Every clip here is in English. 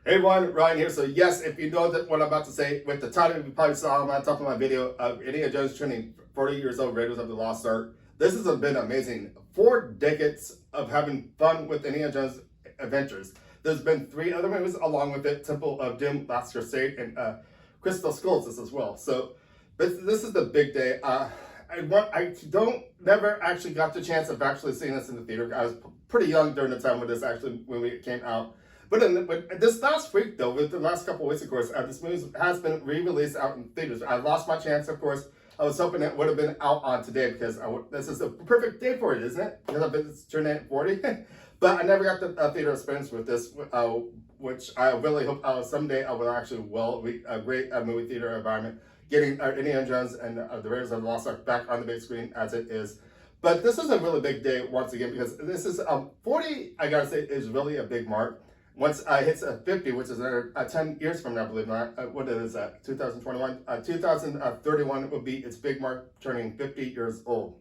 Hey everyone, Ryan here. So yes, if you know that what I'm about to say, with the title you probably saw on top of my video of Indiana Jones turning 40 years old, Raiders of the Lost Ark. This has been amazing. 4 decades of having fun with Indiana Jones adventures. There's been 3 other movies along with it, Temple of Doom, Last Crusade, and Crystal Skulls as well. So this is the big day. I don't never actually got the chance of actually seeing this in the theater. I was pretty young during the time when this actually movie came out. But this last week, though, with the last couple of weeks, of course, this movie has been re-released out in theaters. I lost my chance, of course. I was hoping it would have been out on today because this is the perfect day for it, isn't it? Because I've been turning 40. But I never got the theater experience with this, which I really hope someday I will actually be a great movie theater environment, getting Indiana Jones and the Raiders of the Lost Ark back on the big screen as it is. But this is a really big day once again because this is 40. I gotta say is really a big mark. Once I hits 50, which is another 10 years from now, believe it or not, what is that, 2021? 2031 will be its big mark, turning 50 years old.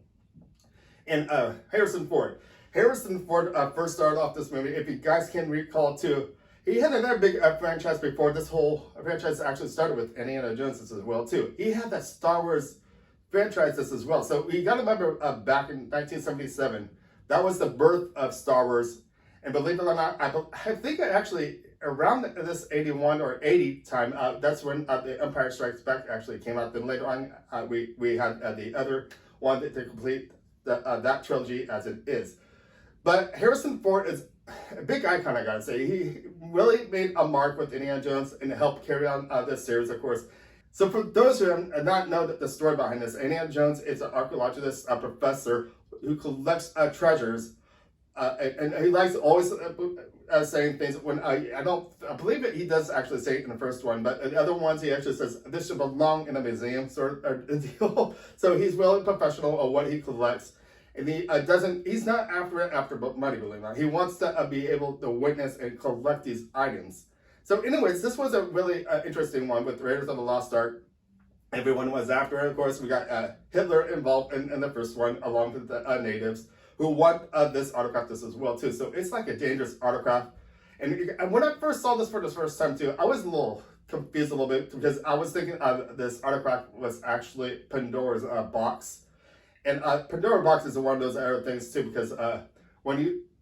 And Harrison Ford. Harrison Ford first started off this movie, if you guys can recall too, he had another big franchise before this whole franchise actually started with Indiana Jones as well too. He had that Star Wars franchise as well. So you got to remember back in 1977, that was the birth of Star Wars. And believe it or not, I think actually around this 81 or 80 time, that's when The Empire Strikes Back actually came out. Then later on, we had the other one to complete that trilogy as it is. But Harrison Ford is a big icon, I gotta say. He really made a mark with Indiana Jones and helped carry on this series, of course. So for those who do not know the story behind this, Indiana Jones is an archaeologist, a professor who collects treasures. And he likes always saying things when I believe it. He does actually say it in the first one, but the other ones he actually says this should belong in a museum sort of deal. So he's really professional of what he collects, and he doesn't. He's not after money, believe it or not. He wants to be able to witness and collect these items. So, anyways, this was a really interesting one with Raiders of the Lost Ark. Everyone was after it. Of course, we got Hitler involved in the first one, along with the natives, who want this autograph this as well too. So it's like a dangerous autograph. And when I first saw this for the first time too, I was a little confused a little bit because I was thinking this autograph was actually Pandora's box. And Pandora box is one of those other things too because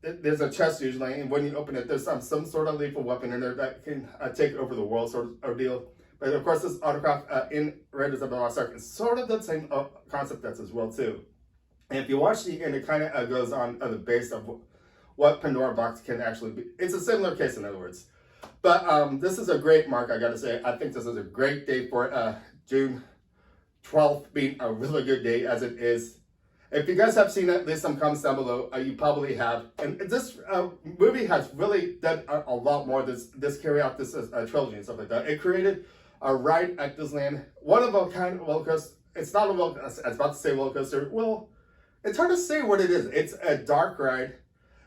there's a chest usually, and when you open it, there's some sort of lethal weapon in there that can take over the world sort of ordeal. But of course, this autograph in Raiders of the Lost Ark is sort of the same concept that's as well too. And if you watch the end, it kind of goes on the base of what Pandora box can actually be. It's a similar case, in other words. But this is a great mark, I gotta say. I think this is a great day for June 12th being a really good day as it is. If you guys have seen it, leave some comments down below. You probably have. And this movie has really done a lot more. This carry out this trilogy and stuff like that. It created a ride at Disneyland, one of a kind of roller coaster. It's not a roller coaster. I was about to say roller coaster. Well, it's hard to say what it is. It's a dark ride.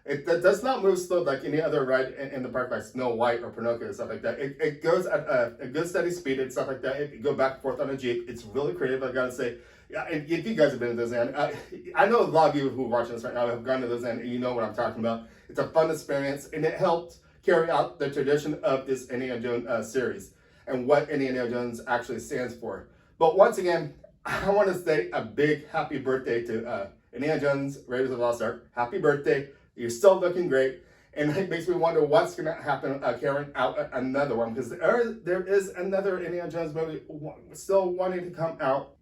It does not move slow like any other ride in the park, like Snow White or Pinocchio and stuff like that. It goes at a good steady speed and stuff like that. It go back and forth on a Jeep. It's really creative, I gotta say. Yeah, and if you guys have been to Disneyland, I know a lot of you who are watching this right now have gone to Disneyland and you know what I'm talking about. It's a fun experience and it helped carry out the tradition of this Indiana Jones series and what Indiana Jones actually stands for. But once again, I want to say a big happy birthday to Indiana Jones, Raiders of the Lost Ark. Happy birthday. You're still looking great. And it makes me wonder what's going to happen carrying out another one. Because there is another Indiana Jones movie still wanting to come out.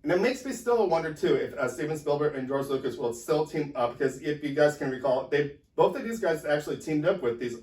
And it makes me still wonder too if Steven Spielberg and George Lucas will still team up. Because if you guys can recall, both of these guys actually teamed up with these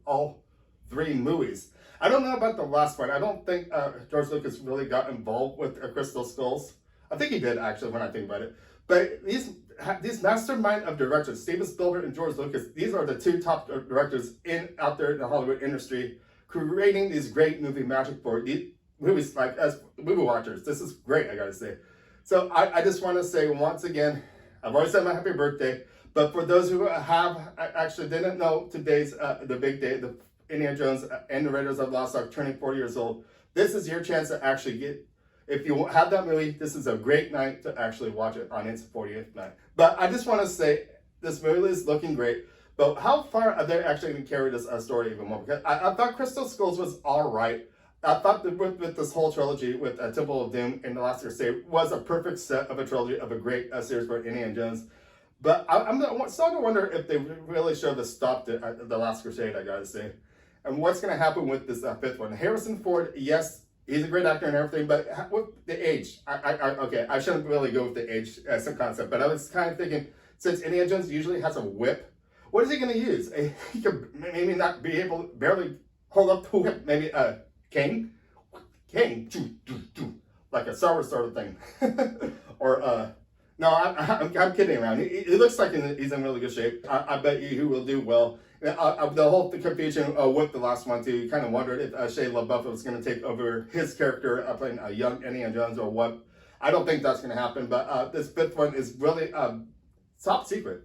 all 3 movies. I don't know about the last one. I don't think George Lucas really got involved with Crystal Skulls. I think he did actually when I think about it. But these mastermind of directors, Steven Spielberg and George Lucas, these are the 2 top directors out there in the Hollywood industry, creating these great movie magic for these movies. Like as movie watchers, this is great, I gotta say. So I just want to say once again, I've already said my happy birthday. But for those who actually didn't know today's the big day, the Indiana Jones and the Raiders of the Lost Ark turning 40 years old, this is your chance to actually get. If you have that movie, this is a great night to actually watch it on its 40th night. But I just want to say, this movie is looking great. But how far are they actually going to carry this story even more? Because I thought Crystal Skulls was all right. I thought that with this whole trilogy with Temple of Doom and The Last Crusade was a perfect set of a trilogy of a great series for Indiana Jones. But I'm starting to wonder if they really should have stopped it at The Last Crusade, I gotta say. And what's going to happen with this fifth one? Harrison Ford, yes, he's a great actor and everything, but with the age, okay, I shouldn't really go with the age as a concept, but I was kind of thinking, since Indiana Jones usually has a whip, what is he going to use? He could maybe not be able to barely hold up the whip, maybe a cane, like a Star Wars sort of thing, or no, I'm kidding around. He looks like he's in really good shape. I bet you he will do well. The whole confusion with the last one too, you kind of wondered if Shia LaBeouf was going to take over his character playing a young Indiana Jones or what. I don't think that's going to happen, but this fifth one is really top secret,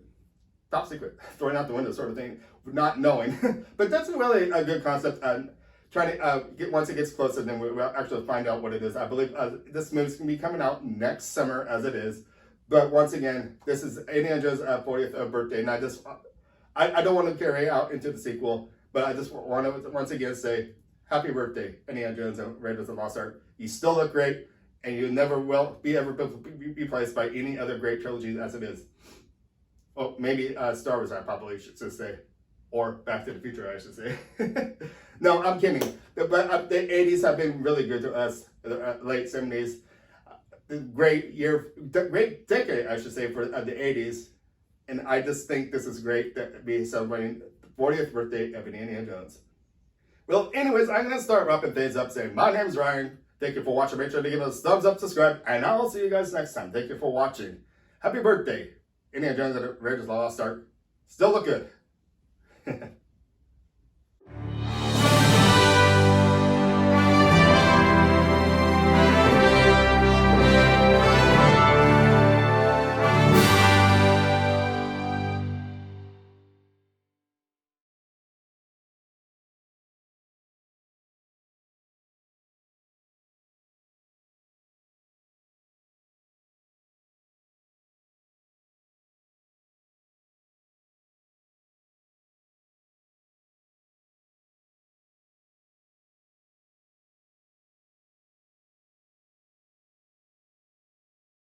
throwing out the window sort of thing, not knowing. But that's really a good concept. Trying to get, once it gets closer, then we'll actually find out what it is. I believe this movie's going to be coming out next summer as it is. But once again, this is Indiana Jones' 40th birthday, and I don't want to carry out into the sequel, but I just want to once again say, happy birthday, Indiana Jones and Raiders of the Lost Ark. You still look great, and you never will be replaced by any other great trilogies as it is. Well, maybe Star Wars, I probably should say, or Back to the Future, I should say. No, I'm kidding. But the 80s have been really good to us, the late 70s. Great decade, I should say, for the 80s. And I just think this is great that we celebrating the 40th birthday of Indiana Jones. Well, anyways, I'm going to start wrapping things up saying, my name is Ryan. Thank you for watching. Make sure to give us a thumbs up, subscribe, and I'll see you guys next time. Thank you for watching. Happy birthday. Indiana Jones and Raiders of the Lost Ark. Still look good.